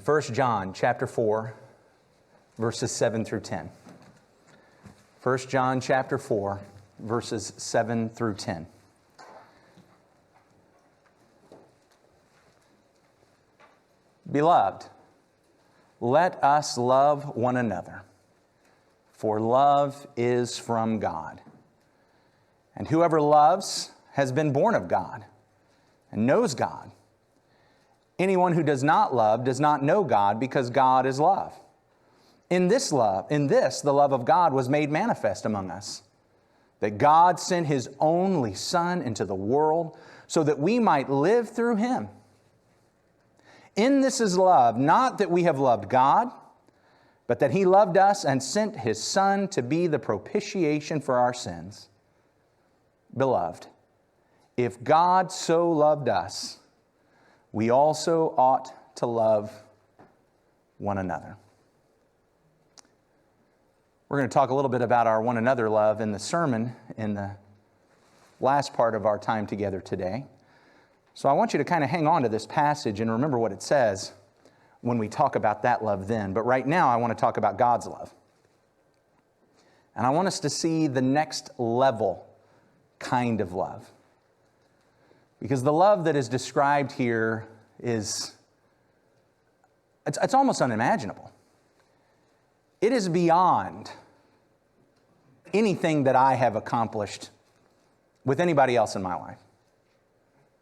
In 1 John chapter 4, verses 7 through 10. 1 John chapter 4, verses 7 through 10. Beloved, let us love one another, for love is from God. And whoever loves has been born of God and knows God. Anyone who does not love does not know God, because God is love. In this, the love of God was made manifest among us, that God sent His only Son into the world so that we might live through Him. In this is love, not that we have loved God, but that He loved us and sent His Son to be the propitiation for our sins. Beloved, if God so loved us, we also ought to love one another. We're going to talk a little bit about our one another love in the sermon in the last part of our time together today. So I want you to kind of hang on to this passage and remember what it says when we talk about that love then. But right now I want to talk about God's love. And I want us to see the next level kind of love. Because the love that is described here is, it's almost unimaginable. It is beyond anything that I have accomplished with anybody else in my life.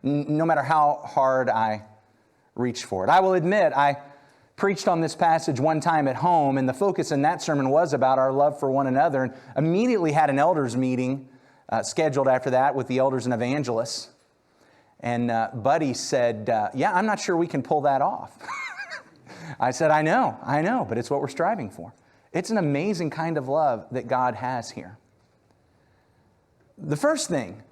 No matter how hard I reach for it. I will admit, I preached on this passage one time at home, and the focus in that sermon was about our love for one another, and immediately had an elders meeting scheduled after that with the elders and evangelists. And Buddy said, yeah, I'm not sure we can pull that off. I said, I know, but it's what we're striving for. It's an amazing kind of love that God has here. The first thing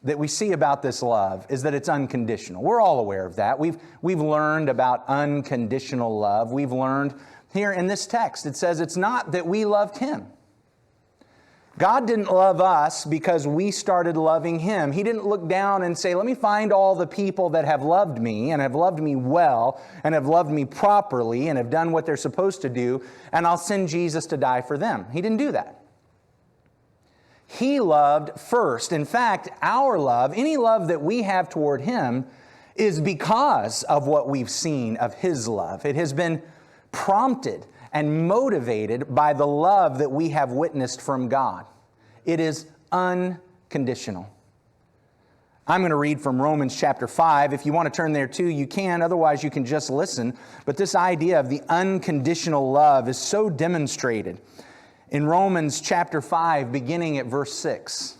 that we see about this love is that it's unconditional. We're all aware of that. We've learned about unconditional love. We've learned here in this text, it says it's not that we loved Him. God didn't love us because we started loving Him. He didn't look down and say, let me find all the people that have loved me and have loved me well and have loved me properly and have done what they're supposed to do, and I'll send Jesus to die for them. He didn't do that. He loved first. In fact, our love, any love that we have toward Him, is because of what we've seen of His love. It has been prompted and motivated by the love that we have witnessed from God. It is unconditional. I'm going to read from Romans chapter 5. If you want to turn there too, you can. Otherwise, you can just listen. But this idea of the unconditional love is so demonstrated in Romans chapter 5, beginning at verse 6.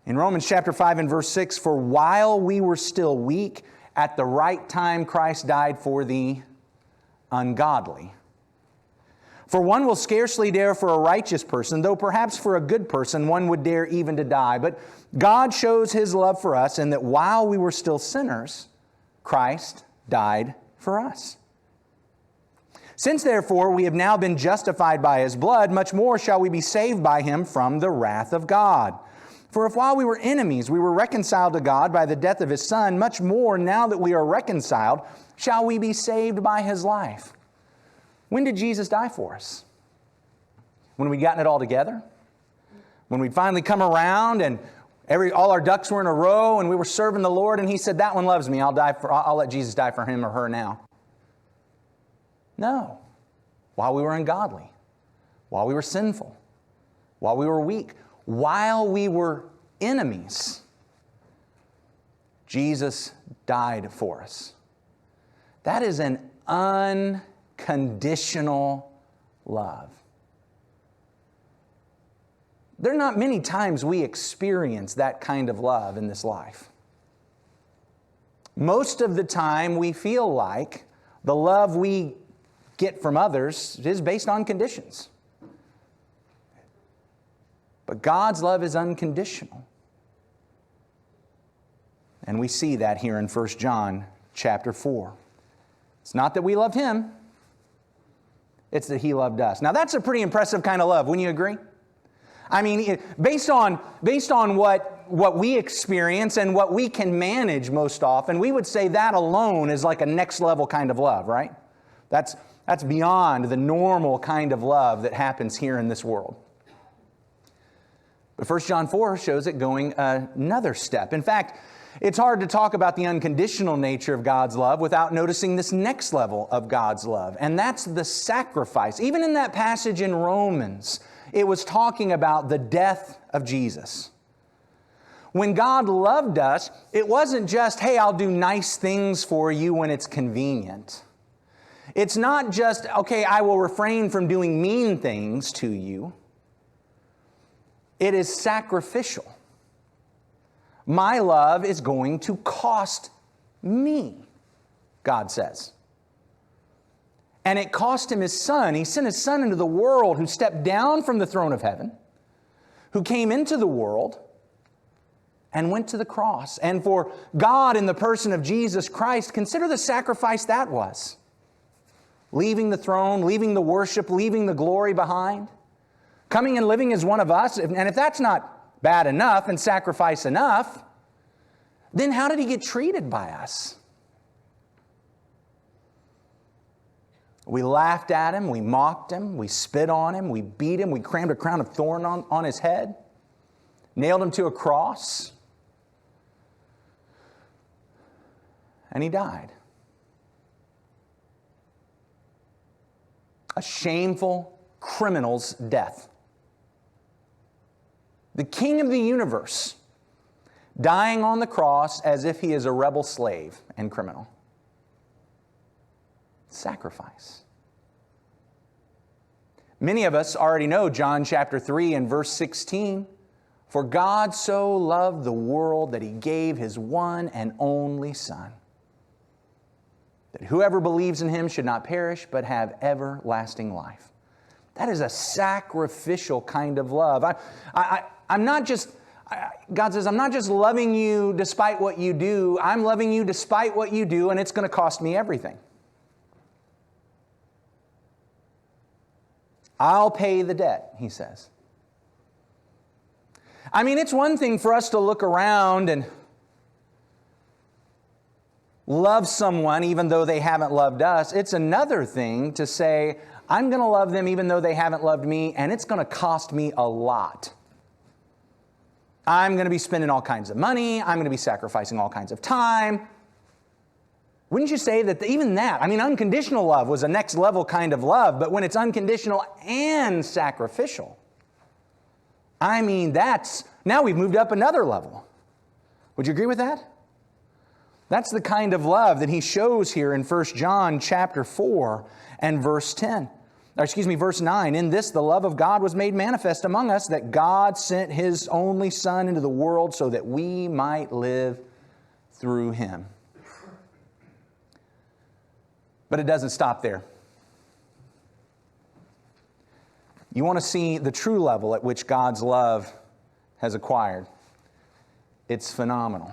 In Romans chapter 5 and verse 6, for while we were still weak, at the right time Christ died for the ungodly. For one will scarcely dare for a righteous person, though perhaps for a good person one would dare even to die. But God shows His love for us in that while we were still sinners, Christ died for us. Since therefore we have now been justified by His blood, much more shall we be saved by Him from the wrath of God. For if while we were enemies we were reconciled to God by the death of His Son, much more now that we are reconciled shall we be saved by His life. When did Jesus die for us? When we'd gotten it all together? When we'd finally come around and all our ducks were in a row and we were serving the Lord and He said, that one loves me, I'll let Jesus die for him or her now. No. While we were ungodly, while we were sinful, while we were weak, while we were enemies, Jesus died for us. That is an unconditional love. There are not many times we experience that kind of love in this life. Most of the time we feel like the love we get from others is based on conditions. But God's love is unconditional. And we see that here in 1 John chapter 4. It's not that we loved Him, it's that He loved us. Now that's a pretty impressive kind of love, wouldn't you agree? I mean, based on what we experience and what we can manage most often, we would say that alone is like a next level kind of love, right? That's beyond the normal kind of love that happens here in this world. But 1 John 4 shows it going another step. In fact, it's hard to talk about the unconditional nature of God's love without noticing this next level of God's love, and that's the sacrifice. Even in that passage in Romans, it was talking about the death of Jesus. When God loved us, it wasn't just, hey, I'll do nice things for you when it's convenient. It's not just, okay, I will refrain from doing mean things to you. It is sacrificial. My love is going to cost me, God says. And it cost Him His Son. He sent His Son into the world, who stepped down from the throne of heaven, who came into the world and went to the cross. And for God, in the person of Jesus Christ, consider the sacrifice that was. Leaving the throne, leaving the worship, leaving the glory behind, coming and living as one of us. And if that's not bad enough and sacrifice enough, then how did He get treated by us? We laughed at Him, we mocked Him, we spit on Him, we beat Him, we crammed a crown of thorn on His head, nailed Him to a cross, and He died. A shameful criminal's death. The King of the universe dying on the cross as if He is a rebel slave and criminal. Sacrifice. Many of us already know John chapter 3 and verse 16. For God so loved the world that He gave His one and only Son, that whoever believes in Him should not perish but have everlasting life. That is a sacrificial kind of love. I'm not just, God says, I'm not just loving you despite what you do. I'm loving you despite what you do, and it's going to cost me everything. I'll pay the debt, He says. I mean, it's one thing for us to look around and love someone even though they haven't loved us. It's another thing to say, I'm going to love them even though they haven't loved me, and it's going to cost me a lot. I'm going to be spending all kinds of money. I'm going to be sacrificing all kinds of time. Wouldn't you say that even that, I mean, unconditional love was a next level kind of love, but when it's unconditional and sacrificial, I mean, now we've moved up another level. Would you agree with that? That's the kind of love that He shows here in 1 John chapter 4 and verse 9. In this, the love of God was made manifest among us, that God sent His only Son into the world so that we might live through Him. But it doesn't stop there. You want to see the true level at which God's love has acquired. It's phenomenal.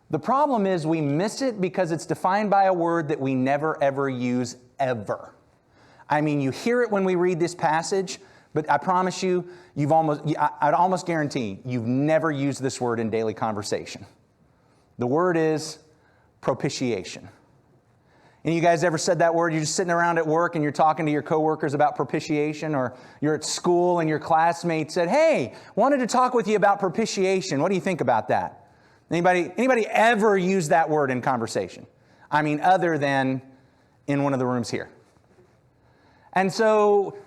The problem is we miss it because it's defined by a word that we never ever use ever. I mean, you hear it when we read this passage, but I promise you, I'd almost guarantee you've never used this word in daily conversation. The word is propitiation. Any of you guys ever said that word? You're just sitting around at work and you're talking to your coworkers about propitiation, or you're at school and your classmate said, hey, wanted to talk with you about propitiation. What do you think about that? Anybody ever use that word in conversation? I mean, other than in one of the rooms here. And so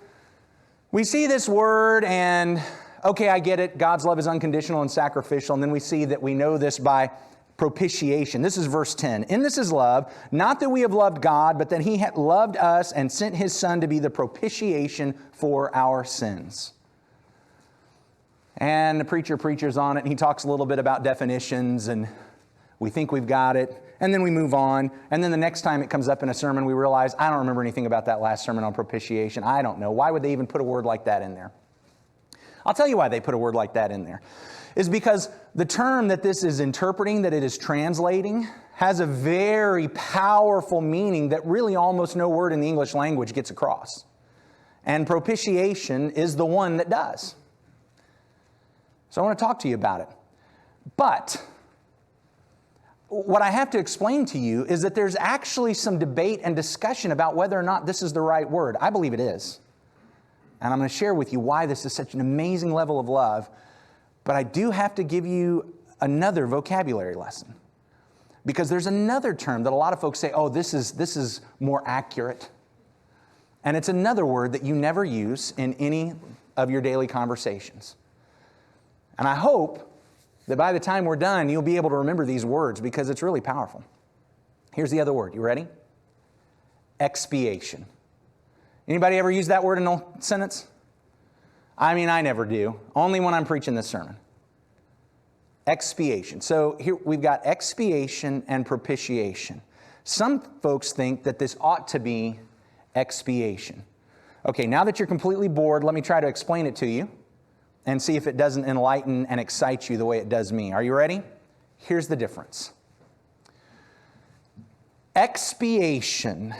we see this word and, okay, I get it. God's love is unconditional and sacrificial. And then we see that we know this by propitiation. This is verse 10. In this is love, not that we have loved God, but that He had loved us and sent His Son to be the propitiation for our sins. And the preacher preaches on it, and he talks a little bit about definitions, and we think we've got it, and then we move on. And then the next time it comes up in a sermon, we realize, I don't remember anything about that last sermon on propitiation. I don't know. Why would they even put a word like that in there? I'll tell you why they put a word like that in there. Is because the term that this is interpreting, that it is translating, has a very powerful meaning that really almost no word in the English language gets across. And propitiation is the one that does. So I want to talk to you about it. But what I have to explain to you is that there's actually some debate and discussion about whether or not this is the right word. I believe it is. And I'm going to share with you why this is such an amazing level of love. But I do have to give you another vocabulary lesson. Because there's another term that a lot of folks say, oh, this is more accurate. And it's another word that you never use in any of your daily conversations. And I hope that by the time we're done, you'll be able to remember these words because it's really powerful. Here's the other word. You ready? Expiation. Anybody ever use that word in a sentence? I mean, I never do. Only when I'm preaching this sermon. Expiation. So here we've got expiation and propitiation. Some folks think that this ought to be expiation. Okay, now that you're completely bored, let me try to explain it to you and see if it doesn't enlighten and excite you the way it does me. Are you ready? Here's the difference. Expiation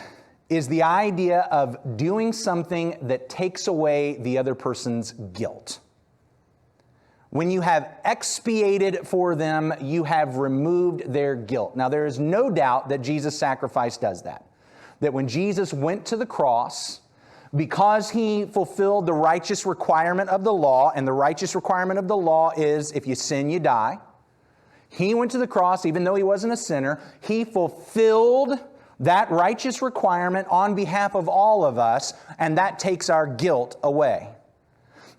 is the idea of doing something that takes away the other person's guilt. When you have expiated for them, you have removed their guilt. Now, there is no doubt that Jesus' sacrifice does that. That when Jesus went to the cross, because he fulfilled the righteous requirement of the law, and the righteous requirement of the law is if you sin, you die. He went to the cross, even though he wasn't a sinner. He fulfilled that righteous requirement on behalf of all of us, and that takes our guilt away.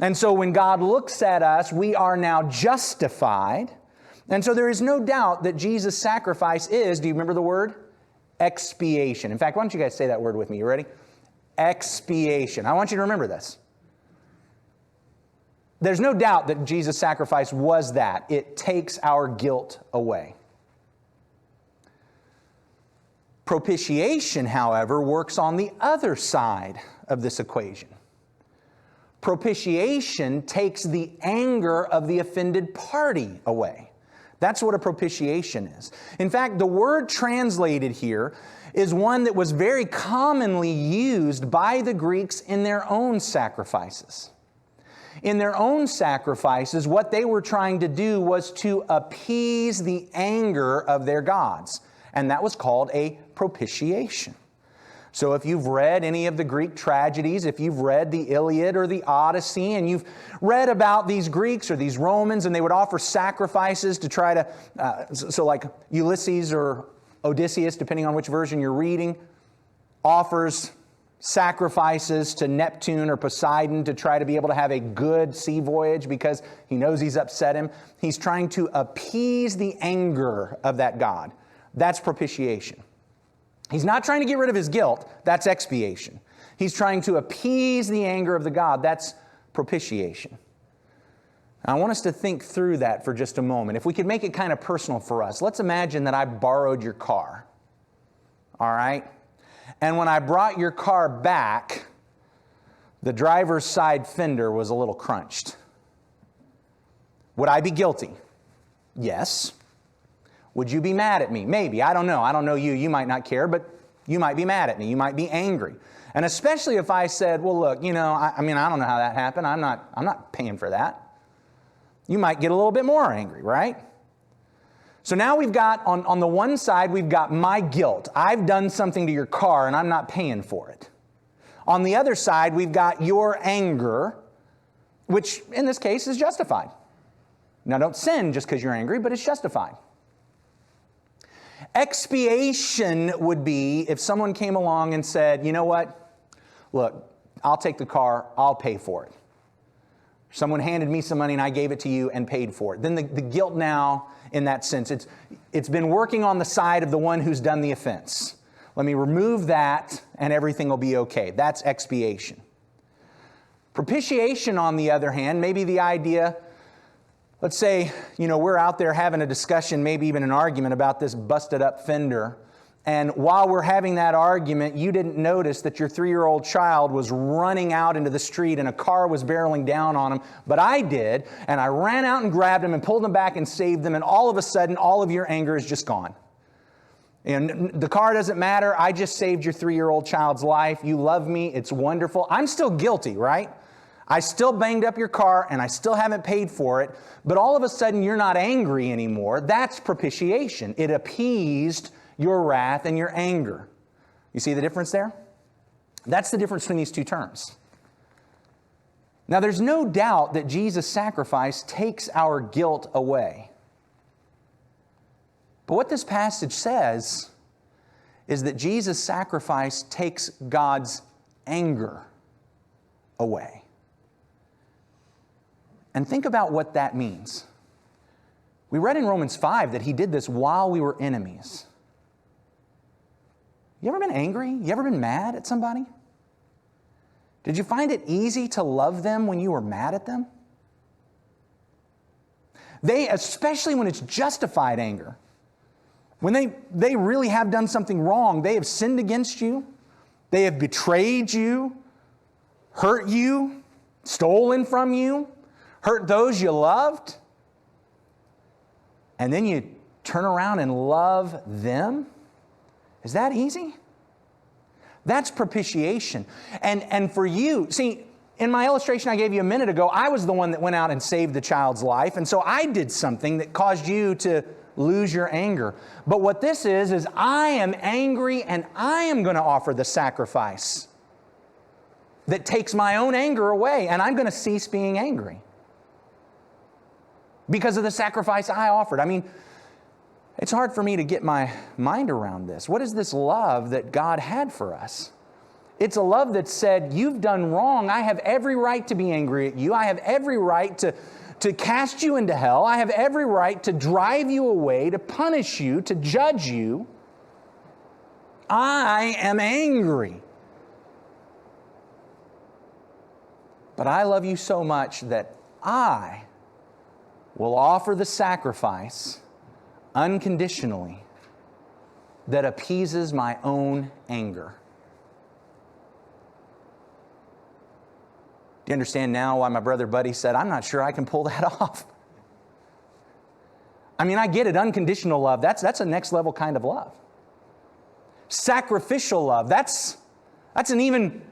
And so when God looks at us, we are now justified. And so there is no doubt that Jesus' sacrifice is, do you remember the word? Expiation. In fact, why don't you guys say that word with me? You ready? Expiation. I want you to remember this. There's no doubt that Jesus' sacrifice was that. It takes our guilt away. Propitiation, however, works on the other side of this equation. Propitiation takes the anger of the offended party away. That's what a propitiation is. In fact, the word translated here is one that was very commonly used by the Greeks in their own sacrifices. In their own sacrifices, what they were trying to do was to appease the anger of their gods. And that was called a propitiation. So if you've read any of the Greek tragedies, if you've read the Iliad or the Odyssey, and you've read about these Greeks or these Romans, and they would offer sacrifices to try to, so like Ulysses or Odysseus, depending on which version you're reading, offers sacrifices to Neptune or Poseidon to try to be able to have a good sea voyage because he knows he's upset him. He's trying to appease the anger of that god. That's propitiation. He's not trying to get rid of his guilt. That's expiation. He's trying to appease the anger of the god. That's propitiation. Now, I want us to think through that for just a moment. If we could make it kind of personal for us, let's imagine that I borrowed your car. All right? And when I brought your car back, the driver's side fender was a little crunched. Would I be guilty? Yes. Would you be mad at me? Maybe. I don't know. I don't know you. You might not care, but you might be mad at me. You might be angry. And especially if I said, well, look, you know, I mean, I don't know how that happened. I'm not paying for that. You might get a little bit more angry, right? So now we've got, on the one side, we've got my guilt. I've done something to your car and I'm not paying for it. On the other side, we've got your anger, which in this case is justified. Now don't sin just because you're angry, but it's justified. Expiation would be if someone came along and said, you know what? Look, I'll take the car, I'll pay for it. Someone handed me some money and I gave it to you and paid for it. Then the guilt now, in that sense, it's been working on the side of the one who's done the offense. Let me remove that and everything will be okay. That's expiation. Propitiation, on the other hand, may be the idea, let's say, you know, we're out there having a discussion, maybe even an argument about this busted up fender. And while we're having that argument, you didn't notice that your 3-year-old child was running out into the street and a car was barreling down on him. But I did, and I ran out and grabbed him and pulled him back and saved them. And all of a sudden, all of your anger is just gone. And the car doesn't matter. I just saved your 3-year-old child's life. You love me. It's wonderful. I'm still guilty, right? I still banged up your car and I still haven't paid for it, but all of a sudden you're not angry anymore. That's propitiation. It appeased your wrath and your anger. You see the difference there? That's the difference between these two terms. Now, there's no doubt that Jesus' sacrifice takes our guilt away. But what this passage says is that Jesus' sacrifice takes God's anger away. And think about what that means. We read in Romans 5 that He did this while we were enemies. You ever been angry? You ever been mad at somebody? Did you find it easy to love them when you were mad at them? Especially when it's justified anger. When they really have done something wrong, they have sinned against you, they have betrayed you, hurt you, stolen from you, hurt those you loved, and then you turn around and love them? Is that easy? That's propitiation. And for you, see, in my illustration I gave you a minute ago, I was the one that went out and saved the child's life, and so I did something that caused you to lose your anger. But what this is I am angry and I am going to offer the sacrifice that takes my own anger away, and I'm going to cease being angry because of the sacrifice I offered. I mean, it's hard for me to get my mind around this. What is this love that God had for us? It's a love that said, you've done wrong. I have every right to be angry at you. I have every right to cast you into hell. I have every right to drive you away, to punish you, to judge you. I am angry. But I love you so much that I will offer the sacrifice unconditionally that appeases my own anger. Do you understand now why my brother Buddy said, I'm not sure I can pull that off? I mean, I get it, unconditional love, that's a next level kind of love. Sacrificial love, that's an even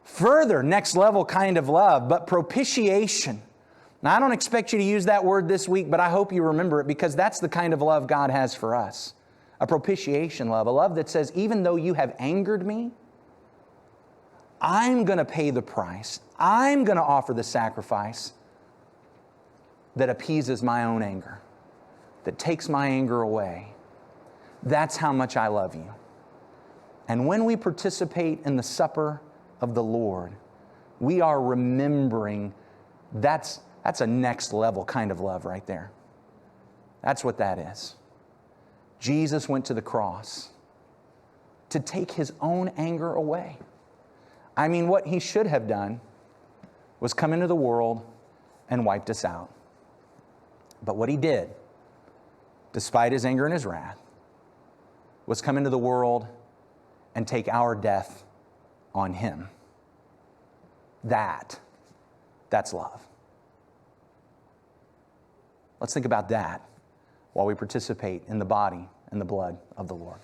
further next level kind of love. But propitiation, now I don't expect you to use that word this week, but I hope you remember it, because that's the kind of love God has for us. A propitiation love, a love that says, even though you have angered me, I'm going to pay the price. I'm going to offer the sacrifice that appeases my own anger, that takes my anger away. That's how much I love you. And when we participate in the supper of the Lord, we are remembering that's a next level kind of love right there. That's what that is. Jesus went to the cross to take His own anger away. I mean, what He should have done was come into the world and wiped us out. But what He did, despite His anger and His wrath, was come into the world and take our death on Him. That's love. Let's think about that while we participate in the body and the blood of the Lord.